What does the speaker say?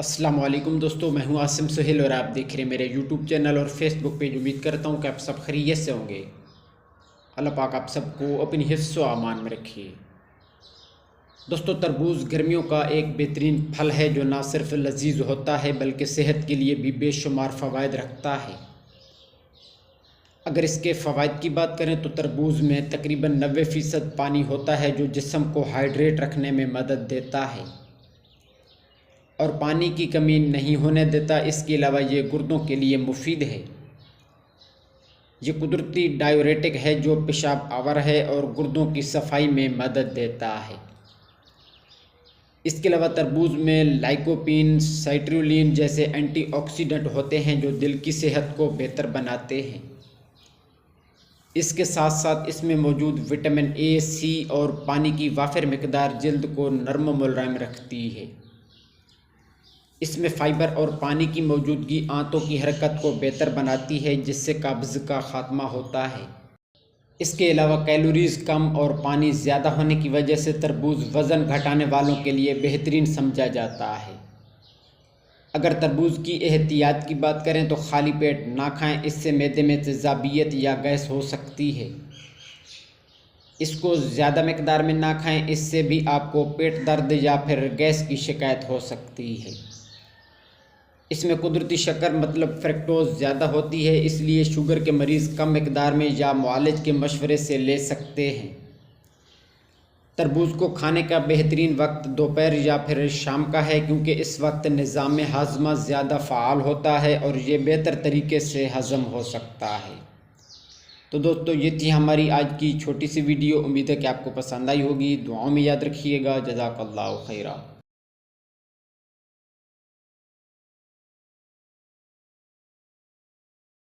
السلام علیکم دوستو، میں ہوں عاصم سہیل اور آپ دیکھ رہے ہیں میرے یوٹیوب چینل اور فیس بک پیج۔ امید کرتا ہوں کہ آپ سب خیریت سے ہوں گے۔ اللہ پاک آپ سب کو اپنی حفظ و امان میں رکھیے۔ دوستو، تربوز گرمیوں کا ایک بہترین پھل ہے جو نہ صرف لذیذ ہوتا ہے بلکہ صحت کے لیے بھی بے شمار فوائد رکھتا ہے۔ اگر اس کے فوائد کی بات کریں تو تربوز میں تقریباً 90% پانی ہوتا ہے جو جسم کو ہائیڈریٹ رکھنے میں مدد دیتا ہے اور پانی کی کمی نہیں ہونے دیتا۔ اس کے علاوہ یہ گردوں کے لیے مفید ہے۔ یہ قدرتی ڈائیوریٹک ہے جو پیشاب آور ہے اور گردوں کی صفائی میں مدد دیتا ہے۔ اس کے علاوہ تربوز میں لائکوپین، سائٹرولین جیسے اینٹی آکسیڈنٹ ہوتے ہیں جو دل کی صحت کو بہتر بناتے ہیں۔ اس کے ساتھ ساتھ اس میں موجود وٹامن اے، سی اور پانی کی وافر مقدار جلد کو نرم و ملائم رکھتی ہے۔ اس میں فائبر اور پانی کی موجودگی آنتوں کی حرکت کو بہتر بناتی ہے جس سے قبض کا خاتمہ ہوتا ہے۔ اس کے علاوہ کیلوریز کم اور پانی زیادہ ہونے کی وجہ سے تربوز وزن گھٹانے والوں کے لیے بہترین سمجھا جاتا ہے۔ اگر تربوز کی احتیاط کی بات کریں تو خالی پیٹ نہ کھائیں، اس سے معدے میں تیزابیت یا گیس ہو سکتی ہے۔ اس کو زیادہ مقدار میں نہ کھائیں، اس سے بھی آپ کو پیٹ درد یا پھر گیس کی شکایت ہو سکتی ہے۔ اس میں قدرتی شکر مطلب فریکٹوز زیادہ ہوتی ہے، اس لیے شوگر کے مریض کم مقدار میں یا معالج کے مشورے سے لے سکتے ہیں۔ تربوز کو کھانے کا بہترین وقت دوپہر یا پھر شام کا ہے کیونکہ اس وقت نظام ہاضمہ زیادہ فعال ہوتا ہے اور یہ بہتر طریقے سے ہضم ہو سکتا ہے۔ تو دوستو، یہ تھی ہماری آج کی چھوٹی سی ویڈیو۔ امید ہے کہ آپ کو پسند آئی ہوگی۔ دعاؤں میں یاد رکھیے گا۔ جزاک اللہ خیرہ۔